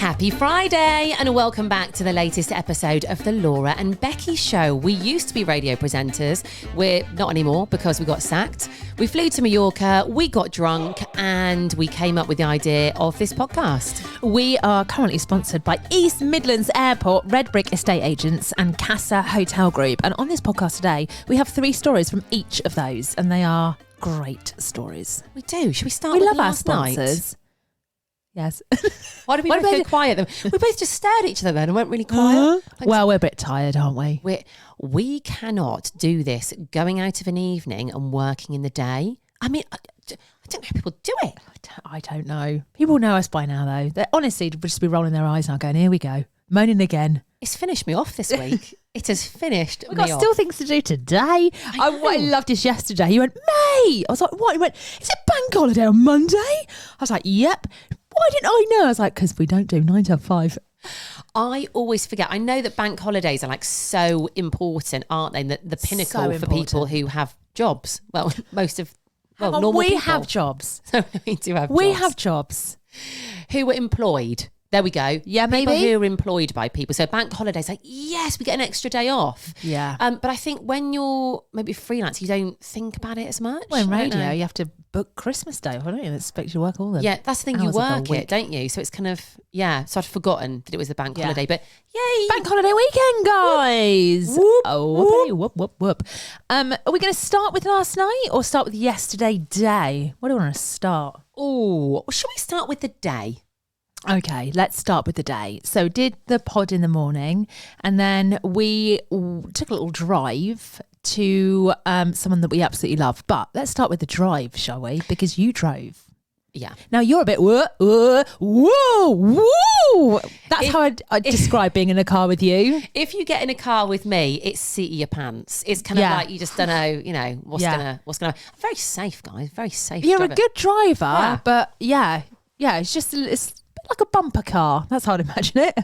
Happy Friday and welcome back to the latest episode of the Laura and Becky Show. We used to be radio presenters. We're not anymore because we got sacked. We flew to Mallorca, we got drunk and we came up with the idea of this podcast. We are currently sponsored by East Midlands AirportRedbrik Estate Agents and Casa Hotel Group. And on this podcast today, we have 3 stories from each of those and they are great stories. We do. Should we start We with love our last night? sponsors. Yes. Why did we both go quiet then? We both just stared at each other then and went really quiet. Well, we're a bit tired, aren't we? We cannot do this going out of an evening and working in the day. I mean, I don't know how people do it. I don't know. People know us by now, though. They honestly would just be rolling their eyes now going, here we go. Moaning again. It's finished me off this week. It has finished me off. We've got still things to do today. I loved this yesterday. He went, May. I was like, what? He went, is it bank holiday on Monday? I was like, yep. Why didn't I know? I was like, because we don't do 9 to 5. I always forget. I know that bank holidays are like so important, aren't they? The pinnacle for people who have jobs. Well, normal we people. have jobs. We do have We jobs. have jobs. Who were employed. There we go. Yeah, maybe. People who are employed by people. So bank holidays, like, yes, we get an extra day off. Yeah. But I think when you're maybe freelance, you don't think about it as much. Well, in I don't know. radio, you have to book Christmas Day, don't you? Expect you to work all the Yeah, that's the thing. You hours of the work week. it, don't you? So it's kind of, so I'd forgotten that it was the bank holiday. But yay! Bank holiday weekend, guys. Whoop, Oh, whoop, whoop, whoop. Are we going to start with last night or start with yesterday day? What do we want to start? Oh, should we start with the day? Okay, let's start with the day. So did the pod in the morning and then we took a little drive to someone that we absolutely love. But let's start with the drive, shall we? Because you drove. Yeah. Now you're a bit whoa. That's how I'd describe being in a car with you. If you get in a car with me, it's seat of your pants. It's kind of like you just don't know, what's gonna. I'm very safe, guys. Very safe. You're driver. a good driver, but it's just it's like a bumper car. That's how I'd imagine it.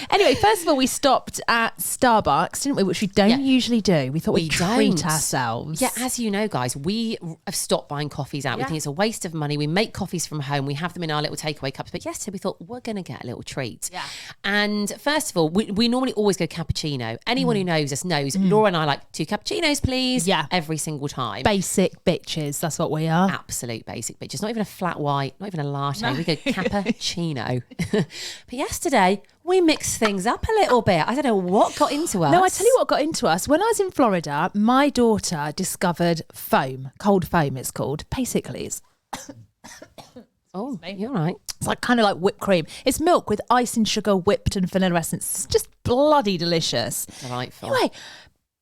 Anyway, first of all, we stopped at Starbucks, didn't we? Which we don't usually do. We thought we'd treat ourselves. Yeah, as you know, guys, we have stopped buying coffees out. We think it's a waste of money. We make coffees from home. We have them in our little takeaway cups. But yesterday we thought we're going to get a little treat. Yeah. And first of all, we normally always go cappuccino. Anyone who knows us knows Laura and I like 2 cappuccinos, please. Yeah. Every single time. Basic bitches. That's what we are. Absolute basic bitches. Not even a flat white, not even a latte. No. We go cappuccino. But yesterday, we mixed things up a little bit. I don't know what got into us. No, I tell you what got into us. When I was in Florida, my daughter discovered foam, cold foam it's called. Basically, it's... Oh, you're right. It's like kind of like whipped cream. It's milk with ice and sugar, whipped and vanilla essence. It's just bloody delicious. Delightful. Anyway,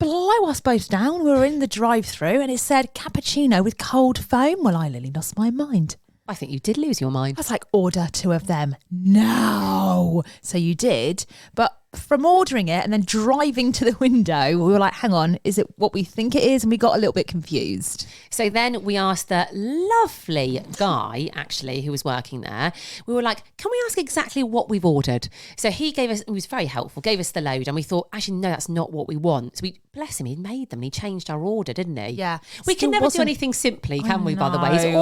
blow us both down. We were in the drive-through and it said cappuccino with cold foam. Well, I nearly lost my mind. I think you did lose your mind. I was like, order 2 of them. No. So you did. But from ordering it and then driving to the window, we were like, hang on, is it what we think it is? And we got a little bit confused. So then we asked the lovely guy, actually, who was working there. We were like, can we ask exactly what we've ordered? So he was very helpful, gave us the load. And we thought, actually, no, that's not what we want. So bless him, he made them and he changed our order, didn't he? Yeah. We can never do anything simply, can we, by the way?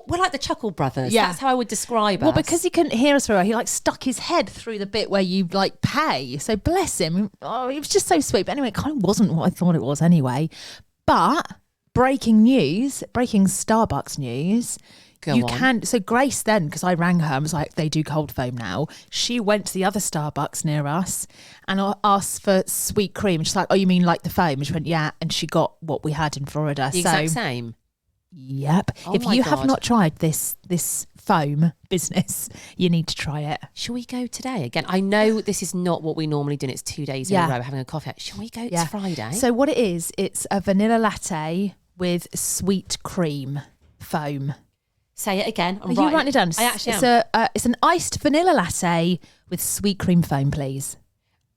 We're like the Chuckle Brothers. Yeah. That's how I would describe us. Well, because he couldn't hear us very well, he like stuck his head through the bit where you like pay. So bless him. Oh, it was just so sweet. But anyway, it kind of wasn't what I thought it was anyway. But breaking Starbucks news. Go on. So Grace then, because I rang her and was like, they do cold foam now. She went to the other Starbucks near us and asked for sweet cream. And she's like, oh, you mean like the foam? And she went, yeah. And she got what we had in Florida. The exact same? Yep. Oh if you have not tried this foam business, you need to try it. Shall we go today? Again, I know this is not what we normally do and it's 2 days in a row having a coffee. Shall we go? It's Friday. So what it is, it's a vanilla latte with sweet cream foam. Say it again. Are you writing it down? I actually am. It's an iced vanilla latte with sweet cream foam, please.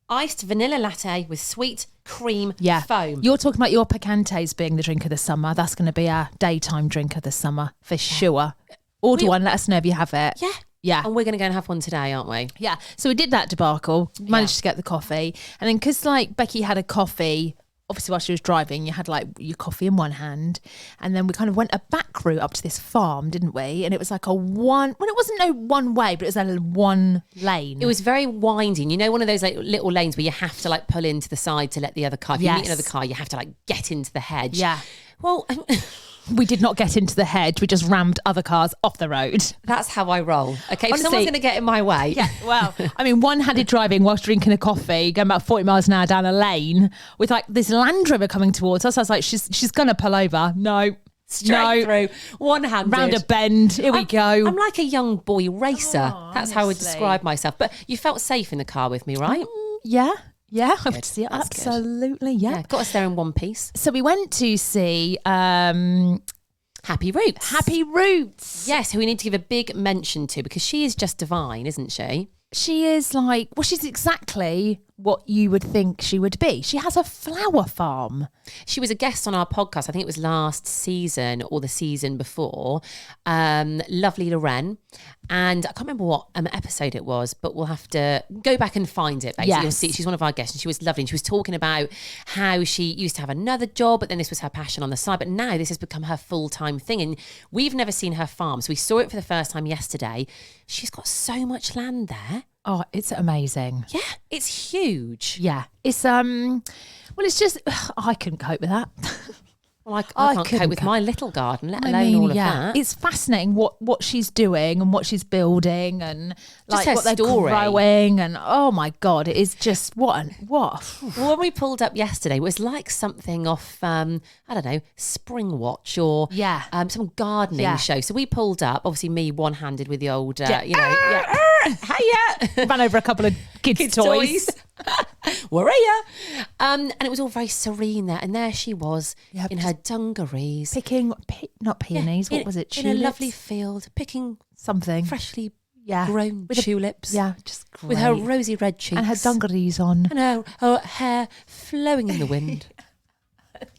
Iced vanilla latte with sweet cream foam. You're talking about your picantes being the drink of the summer. That's going to be our daytime drink of the summer for sure. Order one. Let us know if you have it. Yeah. Yeah. And we're going to go and have one today, aren't we? Yeah. So we did that debacle, managed to get the coffee. And then because like Becky had a coffee obviously while she was driving, you had like your coffee in one hand, and then we kind of went a back route up to this farm, didn't we? And it was like it wasn't no one way, but it was a one lane. It was very winding. You know, one of those like little lanes where you have to like pull into the side to let the other car. If you meet another car, you have to like get into the hedge. Yeah. Well, we did not get into the hedge. We just rammed other cars off the road. That's how I roll. Okay, if someone's going to get in my way. Yeah, well, I mean, one-handed driving whilst drinking a coffee, going about 40 miles an hour down a lane with like this Land Rover coming towards us. I was like, she's going to pull over. No. Straight through, one-handed. Round a bend. Here we go. I'm like a young boy racer. That's how I would honestly. describe myself. But you felt safe in the car with me, right? Yeah, I Good. would see it. That's Absolutely, yeah. Got us there in one piece. So we went to see Happy Roots. Happy Roots. Yes, who we need to give a big mention to because she is just divine, isn't she? She is like, well, she's exactly what you would think she would be. She has a flower farm. She was a guest on our podcast. I think it was last season or the season before. Lovely Lorraine. And I can't remember what episode it was, but we'll have to go back and find it. Basically, Yes. You'll see she's one of our guests, and she was lovely. And she was talking about how she used to have another job, but then this was her passion on the side. But now this has become her full-time thing. And we've never seen her farm, so we saw it for the first time yesterday. She's got so much land there. Oh, it's amazing. Yeah, it's huge. Yeah, it's well, it's just I couldn't cope with that. Well, I can't couldn't cope with cope. my little garden, let alone all of that. It's fascinating what she's doing and what she's building and like her what they're story. growing and oh my god, it is just what. Well, when we pulled up yesterday, it was like something off, I don't know, Spring Watch or some gardening show. So we pulled up, obviously me one-handed with the old, Ran over a couple of kids' toys. Where are you? And it was all very serene there. And there she was in her dungarees. Picking, not peonies, what was it? In a lovely field, picking something. freshly grown With tulips. Just great. With her rosy red cheeks. And her dungarees on. And her hair flowing in the wind.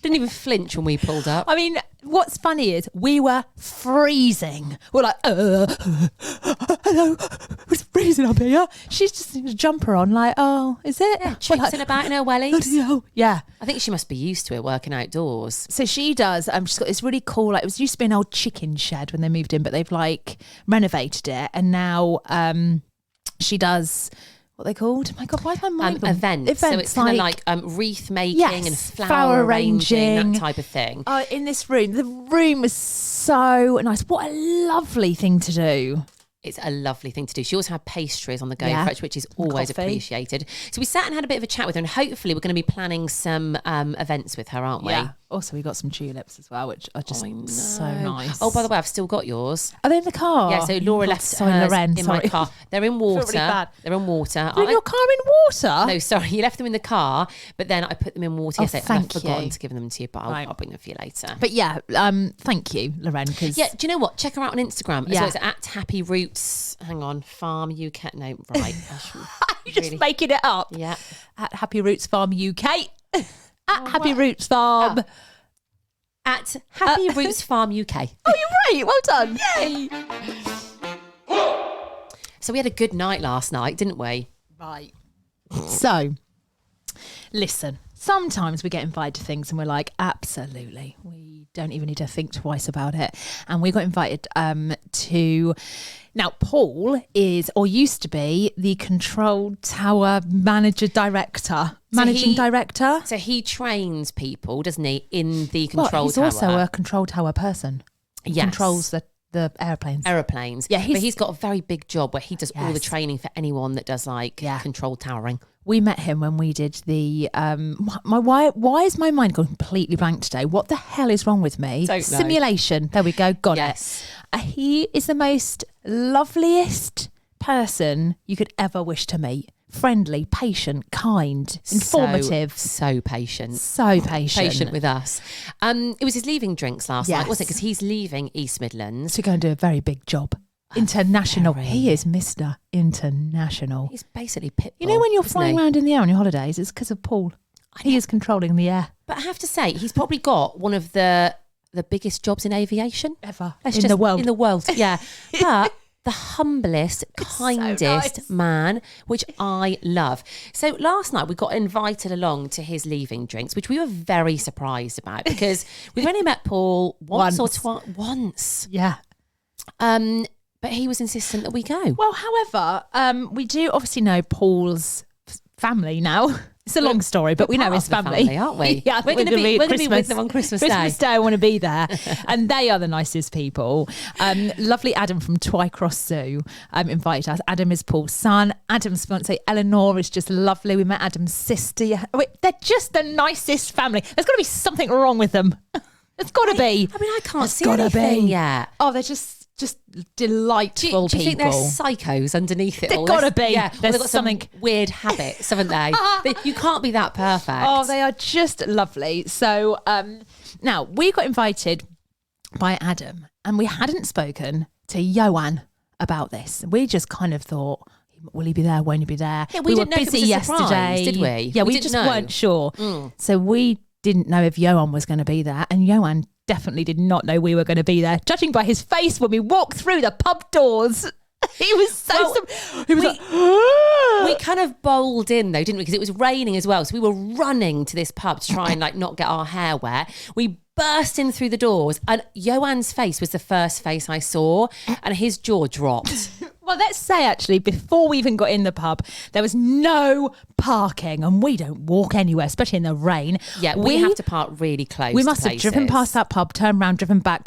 Didn't even flinch when we pulled up. I mean, what's funny is we were freezing. We're like, hello, it's freezing up here. She's just in a jumper on, like, oh, is it? Yeah, Tripping about in her wellies. Yeah. I think she must be used to it, working outdoors. So she does. She's got this really cool, like, it was used to be an old chicken shed when they moved in, but they've like renovated it. And now she does... What are they called? My God, why is my mind gone? Events. So it's kind of like wreath making and flower arranging, that type of thing. In this room. The room was so nice. What a lovely thing to do. It's a lovely thing to do. She also had pastries on the go for it, which is always appreciated. So we sat and had a bit of a chat with her, and hopefully we're going to be planning some events with her, aren't we? Yeah. Also, we got some tulips as well, which are just so nice. Oh, by the way, I've still got yours. Are they in the car? Yeah, so Laura left hers in my car. They're in water. Really bad. They're in water. They're in your car in water? No, sorry, you left them in the car, but then I put them in water yesterday. And I've forgotten you. to give them to you, but I'll bring them for you later. But yeah, thank you, Lorraine. Yeah, do you know what? Check her out on Instagram. So it's at Happy Roots. Hang on, Farm UK. No, right. You're just making it up. Yeah. At Happy Roots Farm UK. At Happy Roots Farm. At Happy Roots Farm UK. Oh, you're right. Well done. Yay. So we had a good night last night, didn't we? Right. So, listen. Sometimes we get invited to things and we're like, absolutely. We don't even need to think twice about it. And we got invited to... Now, Paul is, or used to be, the Control Tower Managing Director. So he trains people, doesn't he, in the Control Tower? He's also a Control Tower person. He Yes. controls the airplanes. Aeroplanes. Yeah, but he's got a very big job where he does all the Yes. training for anyone that does like control towering. We met him when we did the why is my mind gone completely blank today? What the hell is wrong with me? Don't know. Simulation. There we go. Got Yes. it. He is the most loveliest person you could ever wish to meet. Friendly, patient, kind, informative. So patient. So patient. Patient with us. It was his leaving drinks last night, Yes. wasn't it? Because he's leaving East Midlands. To go and do a very big job. International. He is Mr. International. He's basically Pitbull. You know when you're isn't flying he? around in the air on your holidays, it's because of Paul. He is controlling the air. But I have to say, he's probably got one of the biggest jobs in aviation. Ever. In the world. In the world. Yeah. But the humblest, kindest so nice. man, which I love. So last night we got invited along to his leaving drinks, which we were very surprised about because we've only met Paul once. Or twice. Once. Yeah. But he was insistent that we go. Well, however, we do obviously know Paul's family now. It's a long story, but we know his family, aren't we? Yeah, we're going to be with them on Christmas Day. Christmas Day, I want to be there, and they are the nicest people. Lovely Adam from Twycross Zoo invited us. Adam is Paul's son. Adam's fiancée Eleanor is just lovely. We met Adam's sister. They're just the nicest family. There's got to be something wrong with them. It's got to be. I mean, I can't see anything yet. Oh, they're just delightful people. Do you think they're psychos underneath it all? They've got to be. Yeah, there's they've got something some weird habits, haven't they? You can't be that perfect. Oh, they are just lovely. So now we got invited by Adam, and we hadn't spoken to Ioan about this. We just kind of thought, will he be there? Won't he be there? Yeah, we were didn't know if it busy was a yesterday, surprise, did we? Yeah, we didn't just know. weren't sure. So we didn't know if Ioan was going to be there, and Ioan definitely did not know we were going to be there, judging by his face when we walked through the pub doors. He was he was like, we kind of bowled in though, didn't we? Because it was raining as well, so we were running to this pub to try and not get our hair wet. We burst in through the doors, and Ioan's face was the first face I saw, and his jaw dropped. Well, let's say actually, before we even got in the pub, there was no parking, and we don't walk anywhere, especially in the rain. Yeah, we have to park really close. We must have driven past that pub, turned round, driven back,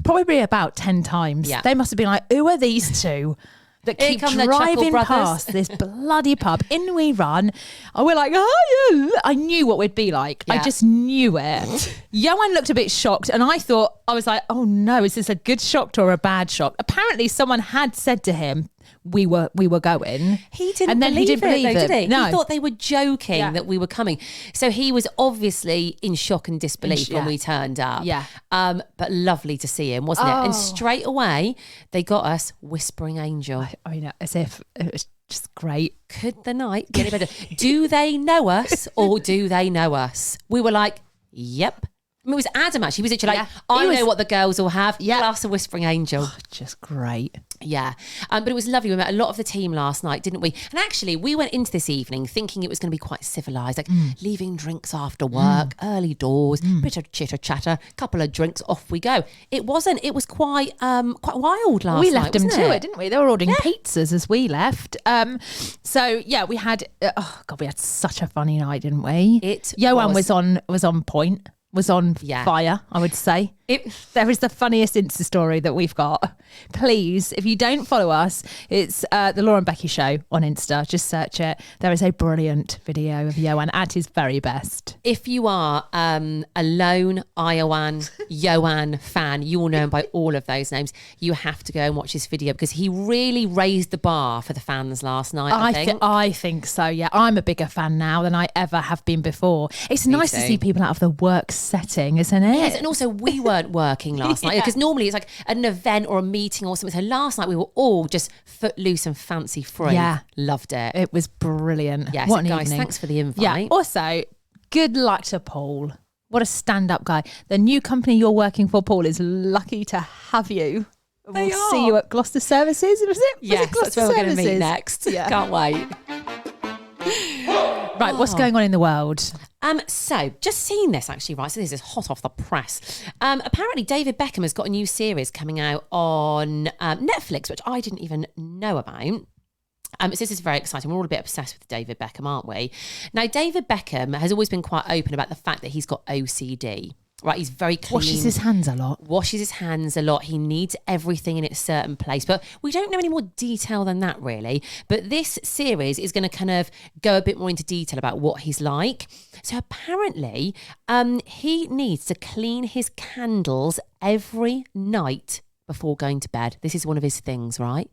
probably about 10 times. Yeah. They must have been like, who are these two that keep driving past this bloody pub? In we run, and we're like, oh, yeah. I knew what we'd be like. Yeah. I just knew it. Ioan looked a bit shocked, and I was like, oh no, is this a good shock or a bad shock? Apparently someone had said to him we were going. He didn't believe it, did he? No. He thought they were joking that we were coming. So he was obviously in shock and disbelief when we turned up. Yeah. But lovely to see him, wasn't it? And straight away, they got us Whispering Angel. I mean, as if it was just great. Could the night get any better? Do they know us or do they know us? We were like, yep. I mean, it was Adam actually. He was literally like, I know what the girls will have. Yeah. Plus a Whispering Angel. Oh, just great. Yeah. But it was lovely. We met a lot of the team last night, didn't we? And actually, we went into this evening thinking it was going to be quite civilised, like leaving drinks after work, early doors, bit of chitter chatter, couple of drinks, off we go. It wasn't. It was quite wild last night. We left them to it, didn't we? They were ordering pizzas as we left. So yeah, we had. We had such a funny night, didn't we? Ioan was on point. Was on fire, I would say. There is the funniest Insta story that we've got. Please, if you don't follow us, it's the Laura and Becky Show on Insta. Just search it. There is a brilliant video of Ioan at his very best. If you are a lone Ioan fan, you will know him by all of those names. You have to go and watch this video because he really raised the bar for the fans last night, I think so, yeah. I'm a bigger fan now than I ever have been before. It's nice to see people out of the work setting, isn't it? Yes, and also we weren't working last night because normally it's like an event or a meeting or something. So last night we were all just footloose and fancy free. Yeah. Loved it. It was brilliant. Yes, what guys, evening. Thanks for the invite. Yeah. Also, good luck to Paul. What a stand-up guy. The new company you're working for, Paul, is lucky to have you. We'll see you at Gloucester Services. Was it? Yes, that's where we're going to meet next. Yeah. Can't wait. Right, what's going on in the world? So just seen this actually, right? So this is hot off the press. Apparently David Beckham has got a new series coming out on Netflix, which I didn't even know about. So this is very exciting. We're all a bit obsessed with David Beckham, aren't we? Now, David Beckham has always been quite open about the fact that he's got OCD. Right, he's very clean. Washes his hands a lot. He needs everything in its certain place. But we don't know any more detail than that, really. But this series is going to kind of go a bit more into detail about what he's like. So apparently, he needs to clean his candles every night before going to bed. This is one of his things, right?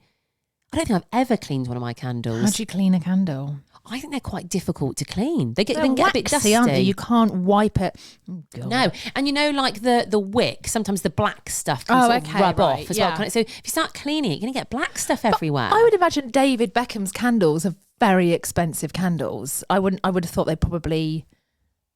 I don't think I've ever cleaned one of my candles. How do you clean a candle? I think they're quite difficult to clean. They can get a bit dusty. Aren't they? You can't wipe it. Oh, no. And you know, like the wick, sometimes the black stuff can rub off as well. So if you start cleaning it, you're going to get black stuff everywhere. I would imagine David Beckham's candles are very expensive candles. I would have thought they probably,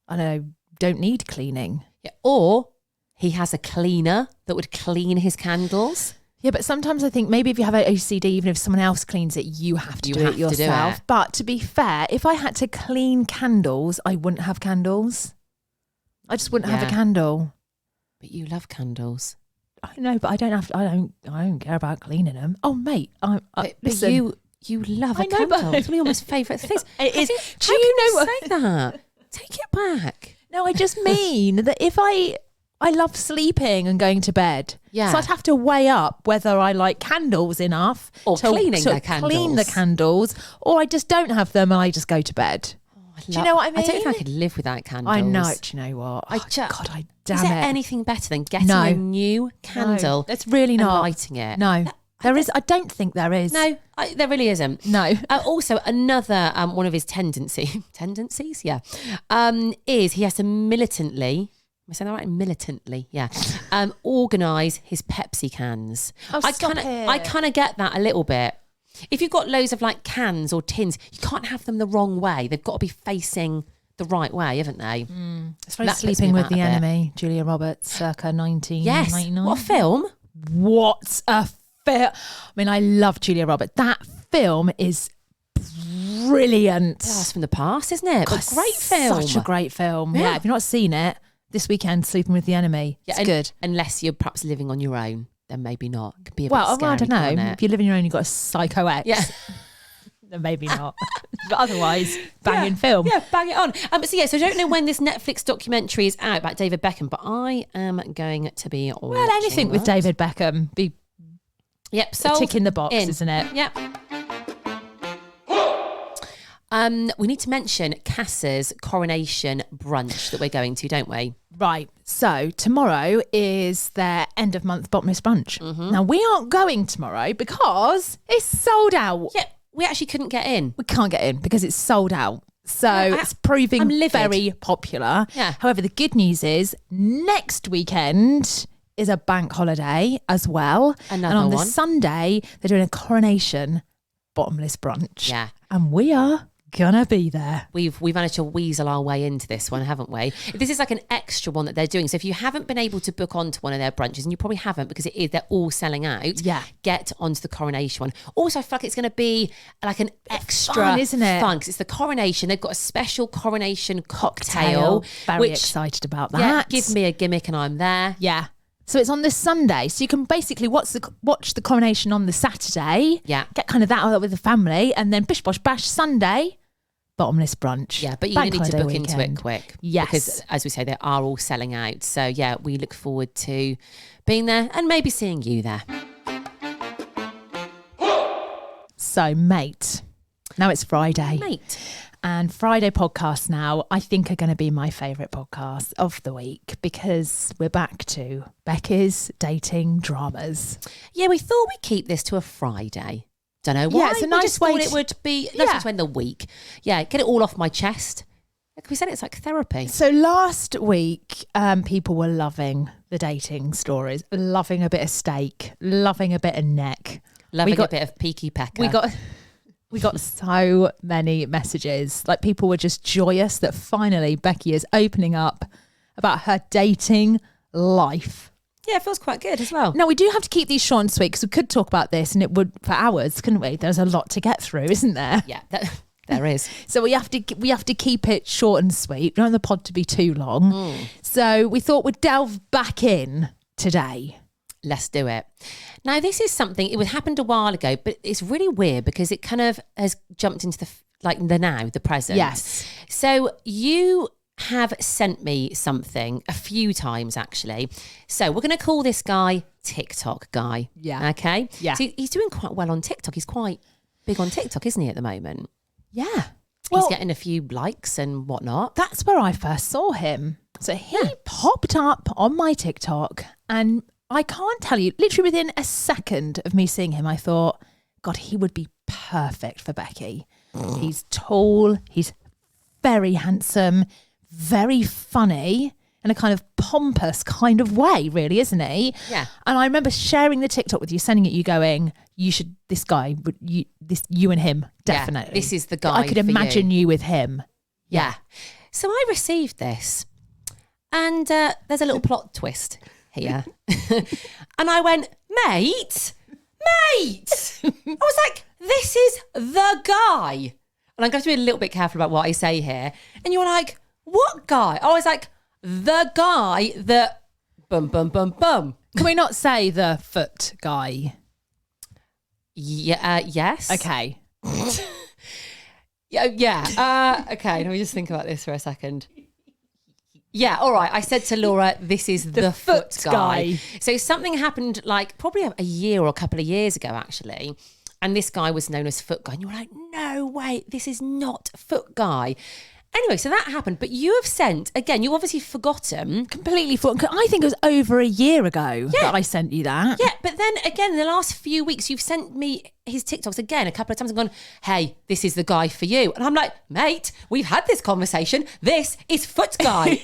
don't need cleaning. Yeah. Or he has a cleaner that would clean his candles. Yeah, but sometimes I think maybe if you have OCD, even if someone else cleans it, you have to do it yourself. But to be fair, if I had to clean candles, I wouldn't have candles. I just wouldn't have a candle. But you love candles. I know, but I don't care about cleaning them. Oh, mate, listen. You love a candle. It's one of your most favourite things. It is. Do you know say that? Take it back. No, I just mean that if I love sleeping and going to bed. Yeah. So I'd have to weigh up whether I like candles enough or cleaning the candles. Clean the candles, or I just don't have them and I just go to bed. Do you know what I mean? I don't think I could live without candles. I know. Do you know what? Is there anything better than getting a new candle? It's really not. And lighting it. No. There is. I don't think there is. No, there really isn't. No. Also, another one of his tendencies, is he has to militantly. Am I saying that right? Militantly, yeah. Organise his Pepsi cans. I kind of get that a little bit. If you've got loads of like cans or tins, you can't have them the wrong way. They've got to be facing the right way, haven't they? It's very Sleeping with the Enemy, Julia Roberts, circa 1999. Yes. What a film? What a film. I mean, I love Julia Roberts. That film is brilliant. Blast from the past, isn't it? God, great film. Such a great film. Yeah, if you've not seen it, this weekend, Sleeping with the Enemy. It's good. Unless you're perhaps living on your own, then maybe not. It could be a bit scary, I don't know. If you're living on your own, you've got a psycho ex. Yeah. Then maybe not. But otherwise, banging film. Yeah, bang it on. So I don't know when this Netflix documentary is out about David Beckham, but I am going to be watching anything with David Beckham. So tick in the box, isn't it? Yep. We need to mention Casa's coronation brunch that we're going to, don't we? Right. So tomorrow is their end of month bottomless brunch. Mm-hmm. Now we aren't going tomorrow because it's sold out. Yeah, we actually couldn't get in. We can't get in because it's sold out. So it's proving very popular. Yeah. However, the good news is next weekend is a bank holiday as well. And on the Sunday, they're doing a coronation bottomless brunch. Yeah. And we are gonna be there. We've managed to weasel our way into this one, haven't we? This is like an extra one that they're doing. So if you haven't been able to book onto one of their brunches, and you probably haven't because they're all selling out, get onto the coronation one. Also, I feel like it's going to be like an extra fun, isn't it? Fun because it's the coronation. They've got a special coronation cocktail. Very excited about that. Yeah, give me a gimmick and I'm there. Yeah. So it's on this Sunday. So you can basically watch the coronation on the Saturday. Yeah. Get kind of that out with the family. And then bish, bosh, bash, Sunday, bottomless brunch. Yeah, but you need to book into it quick. Yes. Because as we say, they are all selling out. So yeah, we look forward to being there and maybe seeing you there. So, mate, now it's Friday. Mate. And Friday podcasts now, I think, are going to be my favourite podcast of the week because we're back to Becky's dating dramas. Yeah, we thought we'd keep this to a Friday. Don't know why. Yeah, it's a nice way. It would be nice to end the week. Yeah, get it all off my chest. Like we said, it's like therapy. So last week, people were loving the dating stories, loving a bit of steak, loving a bit of neck, loving a bit of peaky pecker. We got so many messages. Like people were just joyous that finally Becky is opening up about her dating life. Yeah, it feels quite good as well. Now, we do have to keep these short and sweet because we could talk about this and it would for hours, couldn't we? There's a lot to get through, isn't there? Yeah, there is. So we have to keep it short and sweet. We don't want the pod to be too long. So we thought we'd delve back in today. Let's do it. Now, this is something, it happened a while ago, but it's really weird because it kind of has jumped into the present. Yes. So you have sent me something a few times, actually. So we're going to call this guy TikTok guy. Yeah. Okay? Yeah. So he's doing quite well on TikTok. He's quite big on TikTok, isn't he, at the moment? Yeah. He's getting a few likes and whatnot. That's where I first saw him. So he popped up on my TikTok and I can't tell you, literally within a second of me seeing him, I thought, God, he would be perfect for Becky. He's tall, he's very handsome, very funny, in a kind of pompous kind of way, really, isn't he? Yeah. And I remember sharing the TikTok with you, sending it, you going, you and him, definitely. Yeah, this is the guy. I could imagine you with him. Yeah. So I received this and there's a little plot twist here. And I went, mate. I was like, this is the guy. And I'm going to be a little bit careful about what I say here. And you were like, what guy? I was like, the guy that bum, bum, bum, bum. Can we not say the foot guy? Yeah. Yes. Okay. Yeah. Okay. Let me just think about this for a second. Yeah, all right. I said to Laura, this is the foot guy. So something happened like probably a year or a couple of years ago, actually. And this guy was known as Foot Guy. And you were like, no, wait, this is not Foot Guy. Anyway, so that happened. But you have sent, again, you obviously forgotten. Completely forgotten. I think it was over a year ago that I sent you that. Yeah, but then again, in the last few weeks, you've sent me his TikToks again a couple of times and gone, hey, this is the guy for you. And I'm like, mate, we've had this conversation. This is Foot Guy.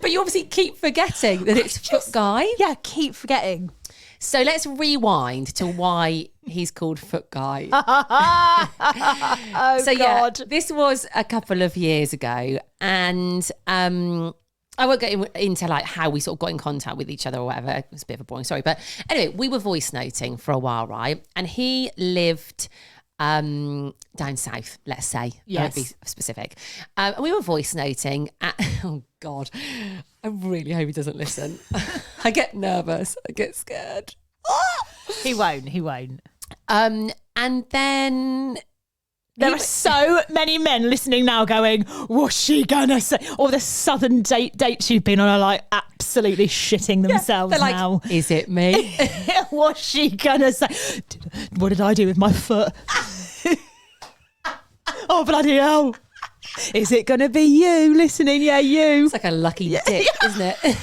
But you obviously keep forgetting that it's Foot Guy. Yeah, keep forgetting. So let's rewind to why he's called Foot Guy. God. Yeah, this was a couple of years ago, and I won't get into like how we sort of got in contact with each other or whatever. It was a bit of a boring story, but anyway, we were voice noting for a while, right? And he lived down south, let's say. Yes. Won't be specific. And we were voice noting at, oh God, I really hope he doesn't listen. I get nervous. I get scared. He won't. And then there are so many men listening now going, what's she gonna say? Or the southern dates you've been on are like absolutely shitting themselves they're like, now. Is it me? What's she gonna say? What did I do with my foot? Oh, bloody hell. Is it gonna be you listening? Yeah, you. It's like a lucky dip, isn't it?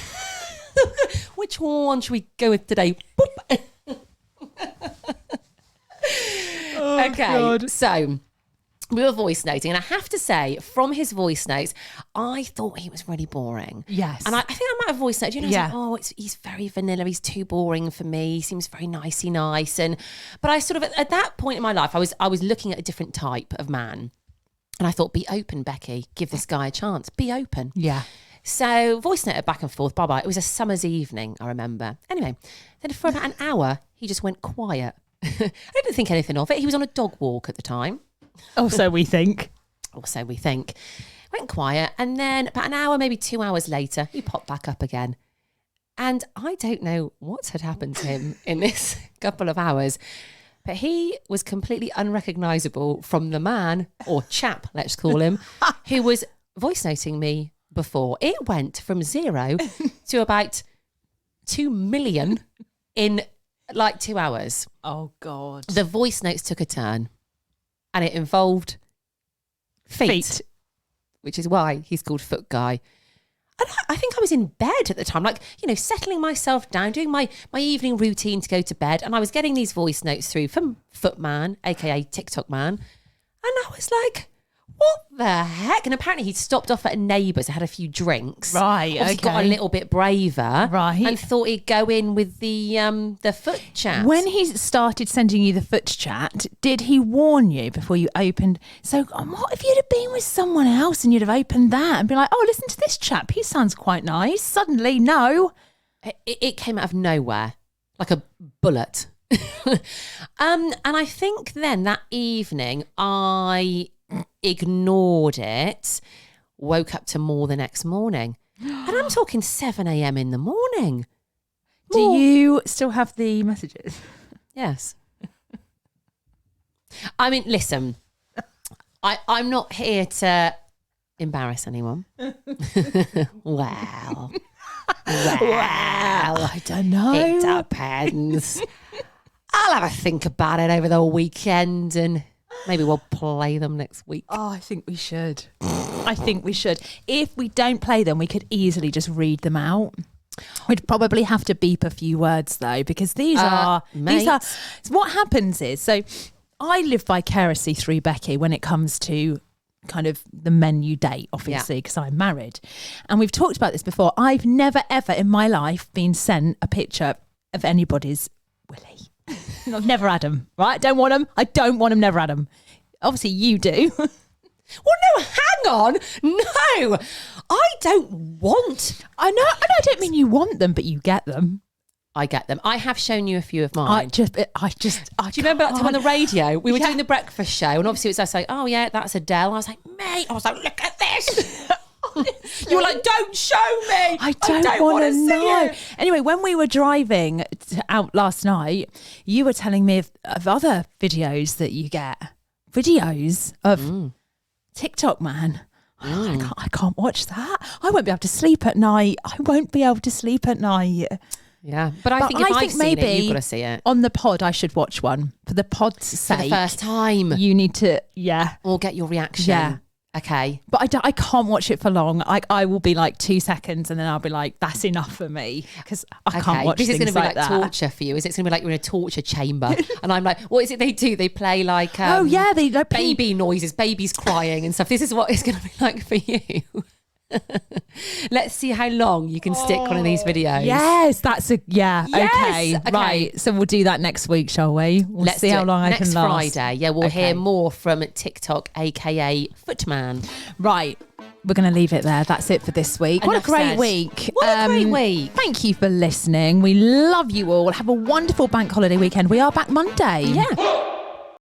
Which one should we go with today? Okay, God. So we were voice noting, and I have to say, from his voice notes, I thought he was really boring. Yes. And I think I might have voice noted, I was like, he's very vanilla, he's too boring for me, he seems very nicey nice. But I sort of, at that point in my life, I was looking at a different type of man. And I thought, be open, Becky, give this guy a chance, be open. Yeah. So voice noted back and forth, bye-bye. It was a summer's evening, I remember. Anyway, then for about an hour, he just went quiet. I didn't think anything of it. He was on a dog walk at the time. Oh, so we think. Went quiet. And then about an hour, maybe 2 hours later, he popped back up again. And I don't know what had happened to him in this couple of hours, but he was completely unrecognisable from the man, or chap, let's call him, who was voice noting me before. It went from 0 to about 2 million in like 2 hours. Oh, God. The voice notes took a turn, and it involved feet, which is why he's called Foot Guy. And I think I was in bed at the time, like, settling myself down, doing my evening routine to go to bed. And I was getting these voice notes through from Footman, aka TikTok man. And I was like, what the heck? And apparently he'd stopped off at a neighbour's, had a few drinks. Right, Obviously got a little bit braver. Right. And thought he'd go in with the foot chat. When he started sending you the foot chat, did he warn you before you opened? So what if you'd have been with someone else and you'd have opened that and been like, oh, listen to this chap. He sounds quite nice. Suddenly, no. It came out of nowhere, like a bullet. And I think then that evening I ignored it, woke up to more the next morning. And I'm talking 7 a.m. in the morning. Do you still have the messages? Yes. I mean, listen, I'm not here to embarrass anyone. Well, I don't know. It depends. I'll have a think about it over the weekend and maybe we'll play them next week. Oh, I think we should. If we don't play them, we could easily just read them out. We'd probably have to beep a few words though, because these are what happens is, so I live vicariously through Becky when it comes to kind of the men you date, obviously, because I'm married. And we've talked about this before. I've never ever in my life been sent a picture of anybody's willy. I've never had them, right? I don't want them, never had them. Obviously you do. Well, no, hang on. No, I don't want. I know. I don't mean you want them, but you get them. I get them. I have shown you a few of mine. Do you remember that time on the radio? We were doing the breakfast show, and obviously it was us like, oh yeah, that's Adele. I was like, mate, look at this. You were like, don't show me. I don't want to know. It. Anyway, when we were driving out last night, you were telling me of other videos that you get. Videos of TikTok, man. I can't watch that. I won't be able to sleep at night. Yeah, but I think if I've seen it, you've got to see it. On the pod, I should watch one for the pod's sake. For the first time. You need to, or get your reaction. Yeah. Okay. But I can't watch it for long. I will be like 2 seconds and then I'll be like, that's enough for me. Because I can't watch things like that. This is going to be like torture for you. Is it going to be like you're in a torture chamber? And I'm like, what is it they do? They play like they like baby noises, babies crying and stuff. This is what it's going to be like for you. Let's see how long you can stick one of these videos. Yes, okay. Right, so we'll do that next week, shall we? Let's see how long I can last. Next Friday, we'll hear more from TikTok, aka Footman. Right, we're going to leave it there. That's it for this week. What a great week. Thank you for listening. We love you all. Have a wonderful bank holiday weekend. We are back Monday. Yeah.